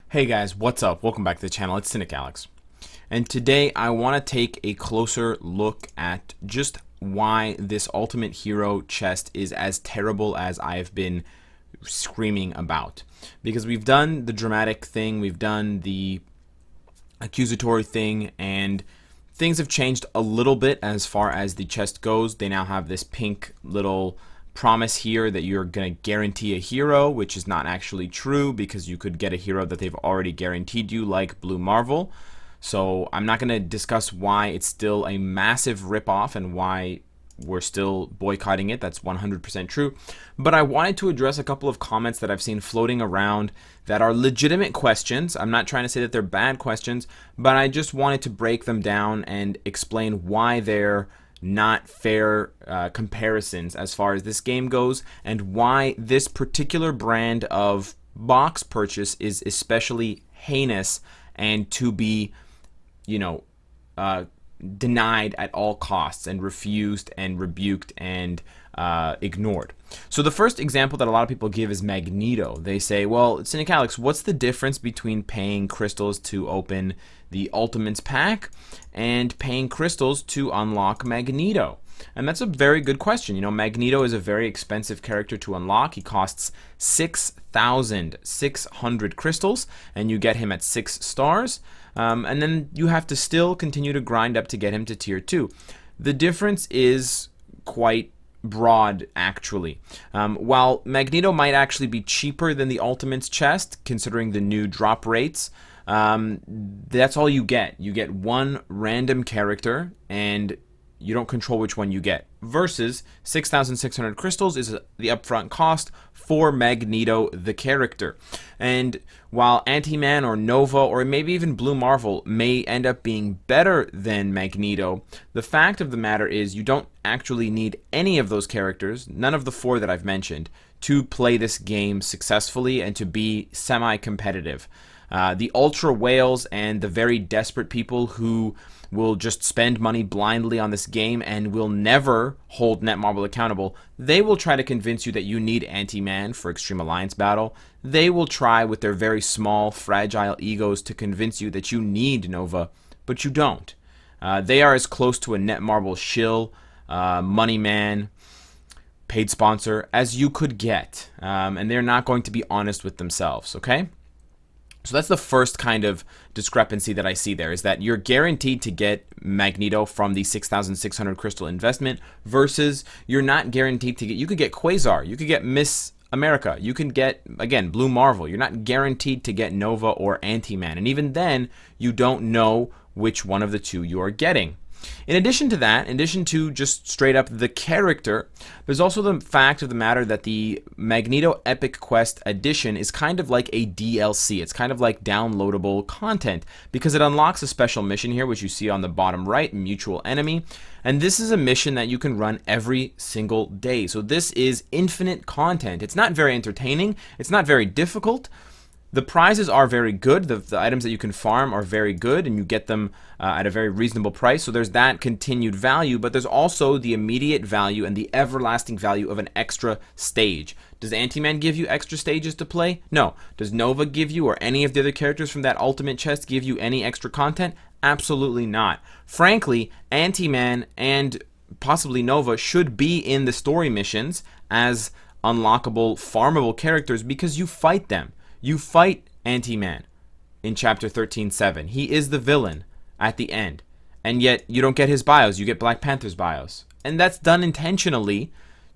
Hey guys, what's up? Welcome back to the channel. It's Cynicalex. And today I want to take a closer look at just why this Ultimate Hero chest is as terrible as I have been screaming about. Because we've done the dramatic thing, we've done the accusatory thing, and things have changed a little bit as far as the chest goes. They now have this pink little promise here that you're going to guarantee a hero, which is not actually true because you could get a hero that they've already guaranteed you, like Blue Marvel. So I'm not going to discuss why it's still a massive ripoff and why we're still boycotting it. That's 100% true. But I wanted to address a couple of comments that I've seen floating around that are legitimate questions. I'm not trying to say that they're bad questions, but I just wanted to break them down and explain why they're not fair comparisons as far as this game goes, and why this particular brand of box purchase is especially heinous and to be, denied at all costs and refused and rebuked and ignored. So the first example that a lot of people give is Magneto. They say, well, Cynicalex, what's the difference between paying crystals to open the Ultimates pack and paying crystals to unlock Magneto? And that's a very good question. Magneto is a very expensive character to unlock. He costs 6,600 crystals, and you get him at 6 stars. And then you have to still continue to grind up to get him to tier 2. The difference is quite broad, actually. While Magneto might actually be cheaper than the Ultimates chest, considering the new drop rates, that's all you get. You get one random character, and you don't control which one you get, versus 6,600 crystals is the upfront cost for Magneto the character. And while Ant-Man or Nova or maybe even Blue Marvel may end up being better than Magneto, the fact of the matter is you don't actually need any of those characters, none of the 4 that I've mentioned, to play this game successfully and to be semi-competitive. The ultra whales and the very desperate people who will just spend money blindly on this game and will never hold Netmarble accountable, they will try to convince you that you need Ant-Man for Extreme Alliance Battle. They will try with their very small, fragile egos to convince you that you need Nova, but you don't. They are as close to a Netmarble shill, money man, paid sponsor as you could get, and they're not going to be honest with themselves, okay? So that's the first kind of discrepancy that I see there, is that you're guaranteed to get Magneto from the 6,600 crystal investment versus you're not guaranteed to get. You could get Quasar, you could get Miss America, you can get, again, Blue Marvel. You're not guaranteed to get Nova or Ant-Man, and even then, you don't know which one of the two you are getting. In addition to that, in addition to just straight up the character, there's also the fact of the matter that the Magneto Epic Quest Edition is kind of like a DLC. It's kind of like downloadable content because it unlocks a special mission here, which you see on the bottom right, Mutual Enemy. And this is a mission that you can run every single day. So this is infinite content. It's not very entertaining. It's not very difficult. The prizes are very good. The items that you can farm are very good, and you get them at a very reasonable price. So there's that continued value, but there's also the immediate value and the everlasting value of an extra stage. Does Ant-Man give you extra stages to play? No. Does Nova give you, or any of the other characters from that Ultimate chest give you any extra content? Absolutely not. Frankly, Ant-Man and possibly Nova should be in the story missions as unlockable, farmable characters because you fight them. You fight Ant-Man in Chapter 13-7. He is the villain at the end. And yet, you don't get his bios. You get Black Panther's bios. And that's done intentionally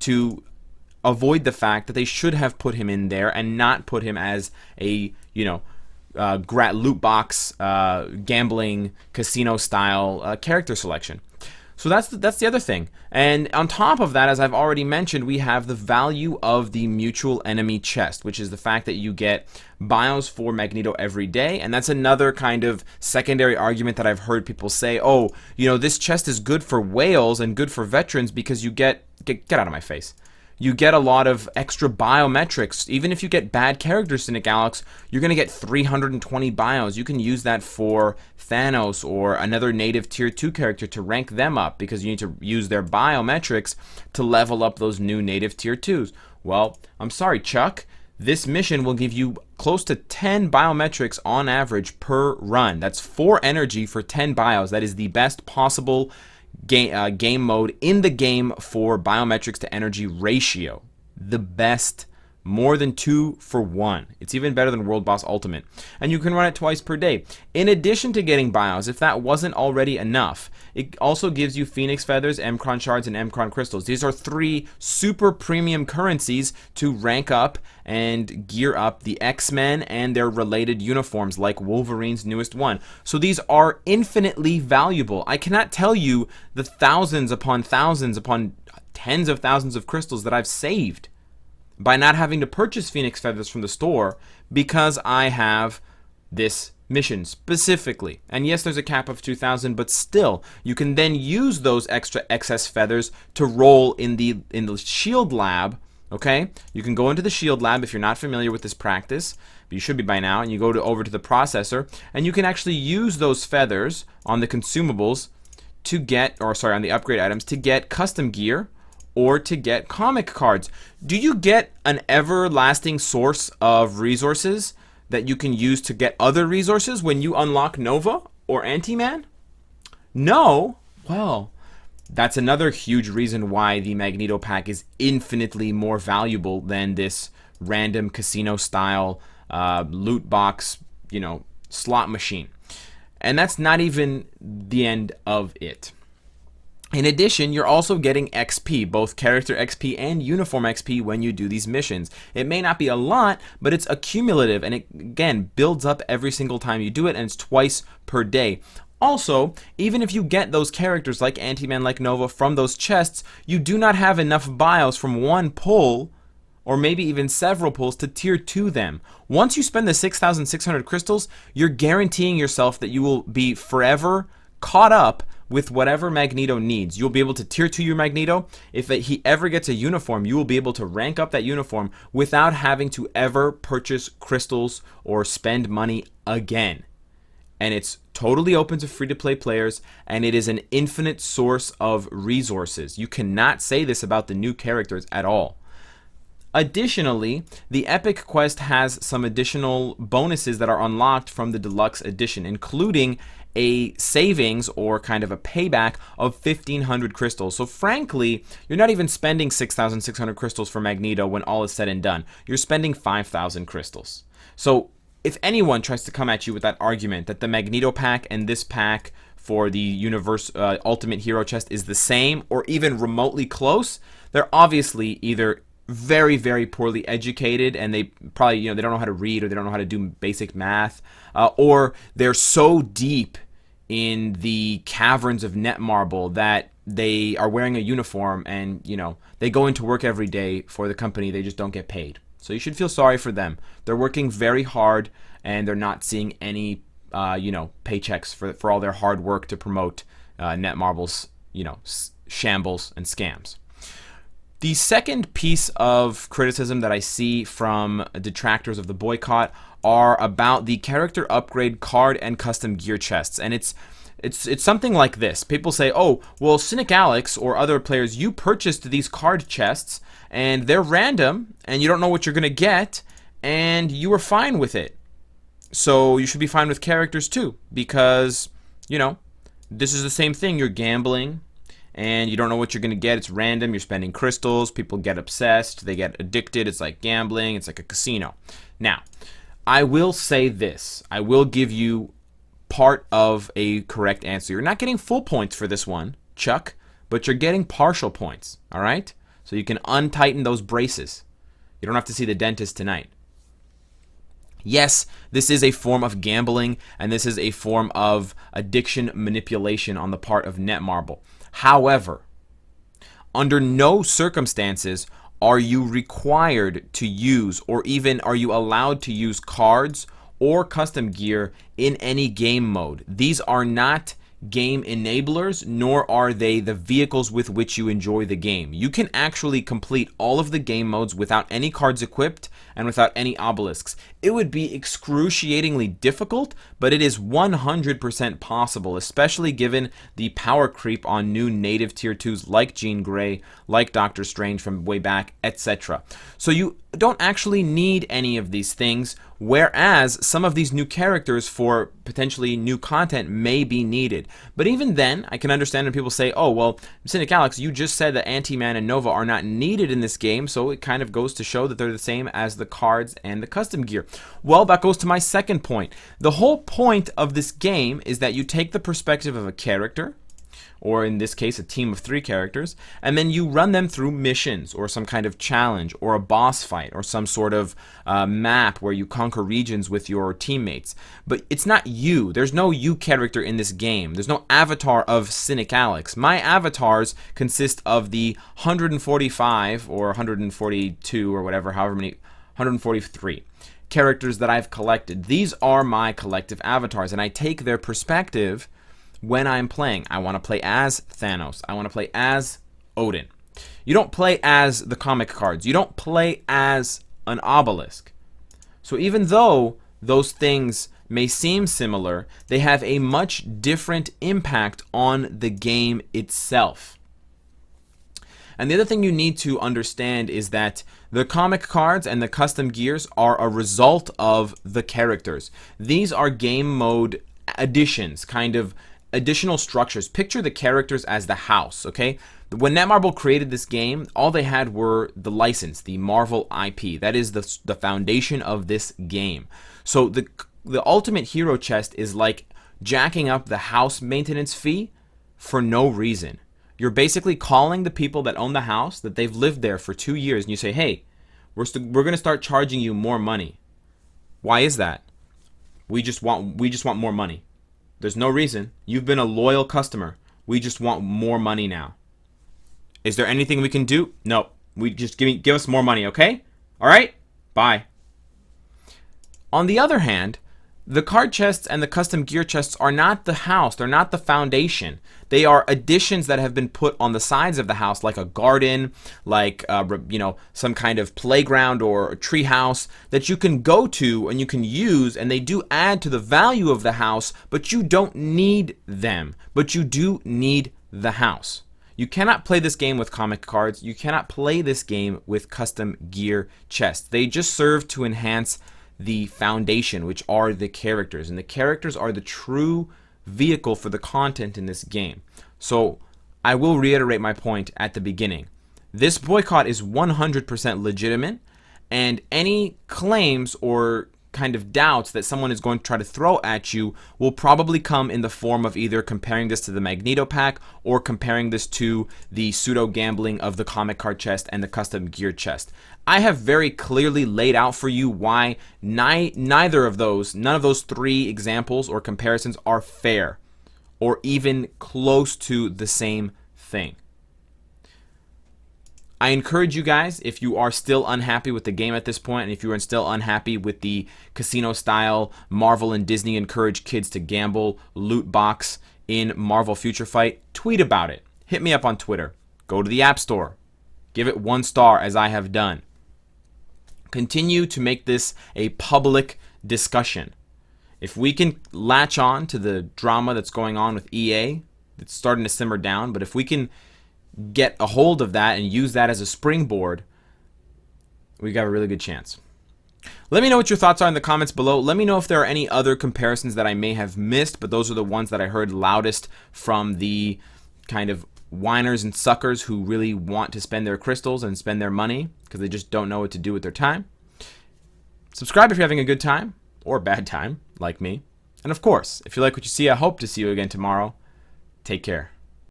to avoid the fact that they should have put him in there and not put him as a, loot box, gambling, casino-style character selection. So that's the other thing. And on top of that, as I've already mentioned, we have the value of the Mutual Enemy chest, which is the fact that you get bios for Magneto every day. And that's another kind of secondary argument that I've heard people say, oh, this chest is good for whales and good for veterans because you get out of my face. You get a lot of extra biometrics. Even if you get bad characters, Cynicalex, you're going to get 320 bios. You can use that for Thanos or another native tier 2 character to rank them up because you need to use their biometrics to level up those new native tier 2s. Well, I'm sorry, Chuck. This mission will give you close to 10 biometrics on average per run. That's 4 energy for 10 bios. That is the best possible game mode in the game for biometrics to energy ratio. The best, more than 2 for 1. It's even better than World Boss Ultimate. And you can run it twice per day. In addition to getting bios, if that wasn't already enough, it also gives you Phoenix Feathers, Mcron Shards, and Mcron Crystals. These are 3 super premium currencies to rank up and gear up the X-Men and their related uniforms, like Wolverine's newest one. So these are infinitely valuable. I cannot tell you the thousands upon tens of thousands of crystals that I've saved by not having to purchase Phoenix Feathers from the store because I have this mission specifically. And yes, there's a cap of 2,000, but still, you can then use those extra excess feathers to roll in the shield lab. Okay, you can go into the shield lab if you're not familiar with this practice, but you should be by now, and you go over to the processor, and you can actually use those feathers on the consumables to get, or sorry, on the upgrade items to get custom gear or to get comic cards. Do you get an everlasting source of resources that you can use to get other resources when you unlock Nova or Anti-Man? No? Well, that's another huge reason why the Magneto pack is infinitely more valuable than this random casino-style loot box, slot machine. And that's not even the end of it. In addition, you're also getting XP, both character XP and uniform XP when you do these missions. It may not be a lot, but it's accumulative, and it, again, builds up every single time you do it, and it's twice per day. Also, even if you get those characters like Anti-Man, like Nova from those chests, you do not have enough bios from one pull, or maybe even several pulls, to tier 2 them. Once you spend the 6,600 crystals, you're guaranteeing yourself that you will be forever caught up with whatever Magneto needs. You'll be able to tier 2 your Magneto. If he ever gets a uniform, you will be able to rank up that uniform without having to ever purchase crystals or spend money again. And it's totally open to free-to-play players, and it is an infinite source of resources. You cannot say this about the new characters at all. Additionally, the Epic Quest has some additional bonuses that are unlocked from the Deluxe Edition, including a savings or kind of a payback of 1,500 crystals. So frankly, you're not even spending 6,600 crystals for Magneto when all is said and done. You're spending 5,000 crystals. So if anyone tries to come at you with that argument that the Magneto pack and this pack for the Ultimate Hero chest is the same or even remotely close, they're obviously either very, very poorly educated, and they probably, they don't know how to read, or they don't know how to do basic math, or they're so deep in the caverns of Netmarble that they are wearing a uniform and, they go into work every day for the company, they just don't get paid. So you should feel sorry for them. They're working very hard, and they're not seeing any, paychecks for all their hard work to promote Netmarble's, shambles and scams. The second piece of criticism that I see from detractors of the boycott are about the character upgrade card and custom gear chests. And it's something like this. People say, oh, well, Cynicalex or other players, you purchased these card chests, and they're random, and you don't know what you're going to get, and you were fine with it. So you should be fine with characters too, because, this is the same thing. You're gambling, and you don't know what you're going to get. It's random. You're spending crystals. People get obsessed. They get addicted. It's like gambling. It's like a casino. Now, I will say this. I will give you part of a correct answer. You're not getting full points for this one, Chuck, but you're getting partial points, all right? So you can untighten those braces. You don't have to see the dentist tonight. Yes, this is a form of gambling, and this is a form of addiction manipulation on the part of Netmarble. However, under no circumstances are you required to use, or even are you allowed to use, cards or custom gear in any game mode. These are not game enablers, nor are they the vehicles with which you enjoy the game. You can actually complete all of the game modes without any cards equipped and without any obelisks. It would be excruciatingly difficult, but it is 100% possible, especially given the power creep on new native tier 2s like Jean Grey, like Doctor Strange from way back, etc. So don't actually need any of these things, whereas some of these new characters for potentially new content may be needed. But even then, I can understand when people say, oh, well, Cynicalex, you just said that Anti-Man and Nova are not needed in this game, so it kind of goes to show that they're the same as the cards and the custom gear. Well, that goes to my second point. The whole point of this game is that you take the perspective of a character, or in this case a team of 3 characters, and then you run them through missions or some kind of challenge or a boss fight or some sort of map where you conquer regions with your teammates. But it's not you. There's no you character in this game. There's no avatar of Cynicalex. My avatars consist of the 145 or 142 or whatever, however many, 143 characters that I've collected. These are my collective avatars, and I take their perspective when I'm playing. I want to play as Thanos. I want to play as Odin. You don't play as the comic cards. You don't play as an obelisk. So even though those things may seem similar, they have a much different impact on the game itself. And the other thing you need to understand is that the comic cards and the custom gears are a result of the characters. These are game mode additions, kind of additional structures. Picture the characters as the house, okay? When Netmarble created this game, all they had were the license, the Marvel IP. That is the foundation of this game. So the Ultimate Hero Chest is like jacking up the house maintenance fee for no reason. You're basically calling the people that own the house, that they've lived there for 2 years, and you say, hey, we're going to start charging you more money. Why is that? We just want more money. There's no reason. You've been a loyal customer. We just want more money now. Is there anything we can do? No. We just give us more money, okay? All right? Bye. On the other hand, the card chests and the custom gear chests are not the house. They're not the foundation. They are additions that have been put on the sides of the house, like a garden, like some kind of playground or a tree house that you can go to and you can use, and they do add to the value of the house, but you don't need them. But you do need the house. You cannot play this game with comic cards. You cannot play this game with custom gear chests. They just serve to enhance the foundation, which are the characters, and the characters are the true vehicle for the content in this game. So I will reiterate my point at the beginning. This boycott is 100% legitimate, and any claims or kind of doubts that someone is going to try to throw at you will probably come in the form of either comparing this to the Magneto pack or comparing this to the pseudo gambling of the comic card chest and the custom gear chest. I have very clearly laid out for you why none of those 3 examples or comparisons are fair or even close to the same thing. I encourage you guys, if you are still unhappy with the game at this point, and if you are still unhappy with the casino style Marvel and Disney encourage kids to gamble loot box in Marvel Future Fight, tweet about it. Hit me up on Twitter. Go to the App Store. Give it 1 star, as I have done. Continue to make this a public discussion. If we can latch on to the drama that's going on with EA, it's starting to simmer down, but if we can get a hold of that and use that as a springboard, we got a really good chance. Let me know what your thoughts are in the comments below. Let me know if there are any other comparisons that I may have missed, but those are the ones that I heard loudest from the kind of whiners and suckers who really want to spend their crystals and spend their money because they just don't know what to do with their time. Subscribe if you're having a good time or a bad time, like me. And of course, if you like what you see, I hope to see you again tomorrow. Take care.